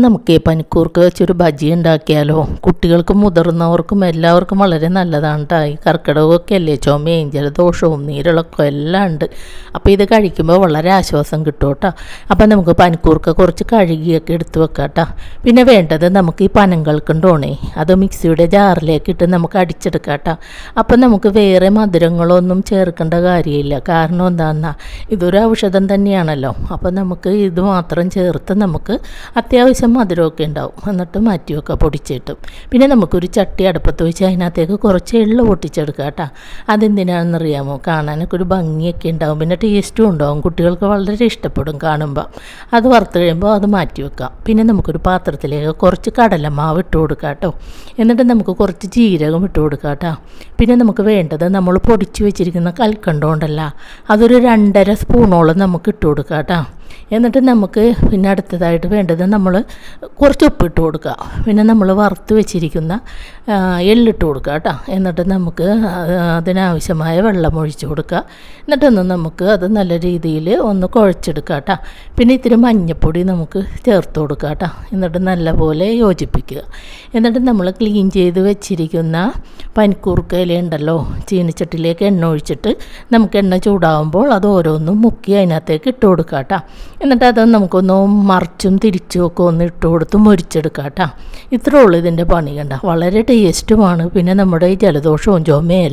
നമുക്ക് പനിക്കൂർക്ക് വെച്ചൊരു ബജി ഉണ്ടാക്കിയാലോ? കുട്ടികൾക്കും മുതിർന്നവർക്കും എല്ലാവർക്കും വളരെ നല്ലതാണ് കേട്ടോ. ഈ കർക്കിടകമൊക്കെ അല്ലേ, ചുമയും ജലദോഷവും നീരിളക്കവും എല്ലാം ഉണ്ട്. അപ്പോൾ ഇത് കഴിക്കുമ്പോൾ വളരെ ആശ്വാസം കിട്ടും കേട്ടോ. അപ്പം നമുക്ക് പനിക്കൂർക്ക കുറച്ച് കഴുകിയൊക്കെ എടുത്ത് വെക്കാം കേട്ടോ. പിന്നെ വേണ്ടത് നമുക്ക് ഈ പനങ്കൽക്കണ്ടോണേ, അത് മിക്സിയുടെ ജാറിലേക്ക് ഇട്ട് നമുക്ക് അടിച്ചെടുക്കാം കേട്ടോ. അപ്പം നമുക്ക് വേറെ മധുരങ്ങളൊന്നും ചേർക്കേണ്ട കാര്യമില്ല. കാരണം എന്താണെന്നാ, ഇതൊരു ഔഷധം തന്നെയാണല്ലോ. അപ്പം നമുക്ക് ഇത് മാത്രം ചേർത്ത് നമുക്ക് അത്യാവശ്യം മധുരമൊക്കെ ഉണ്ടാവും. എന്നിട്ട് മാറ്റി വെക്കുക പൊടിച്ചിട്ട്. പിന്നെ നമുക്കൊരു ചട്ടി അടുപ്പത്ത് വെച്ച് അതിനകത്തേക്ക് കുറച്ച് എള്ള് പൊട്ടിച്ചെടുക്കുക കേട്ടോ. അതെന്തിനാണെന്നറിയാമോ? കാണാനൊക്കെ ഒരു ഭംഗിയൊക്കെ ഉണ്ടാവും, പിന്നെ ടേസ്റ്റും ഉണ്ടാവും. കുട്ടികൾക്ക് വളരെ ഇഷ്ടപ്പെടും കാണുമ്പോൾ. അത് വറുത്ത് കഴിയുമ്പോൾ അത് മാറ്റി വെക്കാം. പിന്നെ നമുക്കൊരു പാത്രത്തിലേക്ക് കുറച്ച് കടലമാവ് ഇട്ട് കൊടുക്കാം കേട്ടോ. എന്നിട്ട് നമുക്ക് കുറച്ച് ജീരകം ഇട്ട് കൊടുക്കാം കേട്ടോ. പിന്നെ നമുക്ക് വേണ്ടത് നമ്മൾ പൊടിച്ച് വെച്ചിരിക്കുന്ന കൽക്കണ്ടമുണ്ടല്ല, അതൊരു 2.5 സ്പൂണോളം നമുക്ക് ഇട്ട് കൊടുക്കാം കേട്ടോ. എന്നിട്ട് നമുക്ക് പിന്നെ അടുത്തതായിട്ട് വേണ്ടത് നമ്മൾ കുറച്ച് ഉപ്പിട്ട് കൊടുക്കുക. പിന്നെ നമ്മൾ വറുത്ത് വെച്ചിരിക്കുന്ന എള്ളിട്ട് കൊടുക്കുക കേട്ടോ. എന്നിട്ട് നമുക്ക് അതിനാവശ്യമായ വെള്ളം ഒഴിച്ച് കൊടുക്കുക. എന്നിട്ടൊന്ന് നമുക്ക് അത് നല്ല രീതിയിൽ ഒന്ന് കുഴച്ചെടുക്കുക കേട്ടോ. പിന്നെ ഇത്തിരി മഞ്ഞൾപ്പൊടി നമുക്ക് ചേർത്ത് കൊടുക്കുക കേട്ടോ. എന്നിട്ട് നല്ലപോലെ യോജിപ്പിക്കുക. എന്നിട്ട് നമ്മൾ ക്ലീൻ ചെയ്ത് വെച്ചിരിക്കുന്ന പനിക്കൂർക്ക ഇല ഉണ്ടല്ലോ, ചീനിച്ചട്ടിലേക്ക് എണ്ണ ഒഴിച്ചിട്ട് നമുക്ക് എണ്ണ ചൂടാകുമ്പോൾ അത് ഓരോന്നും മുക്കി അതിനകത്തേക്ക് ഇട്ട് കൊടുക്കുക കേട്ടോ. എന്നിട്ട് അത് നമുക്കൊന്ന് മറിച്ചും തിരിച്ചും ഒക്കെ ഒന്ന് ഇട്ട് കൊടുത്ത് മുരിച്ചെടുക്കാം കേട്ടോ. ഇത്രേ ഉള്ളൂ ഇതിൻ്റെ പണി. കണ്ട വളരെ ടേസ്റ്റുമാണ്. പിന്നെ നമ്മുടെ ഈ ജലദോഷവും ചുമയും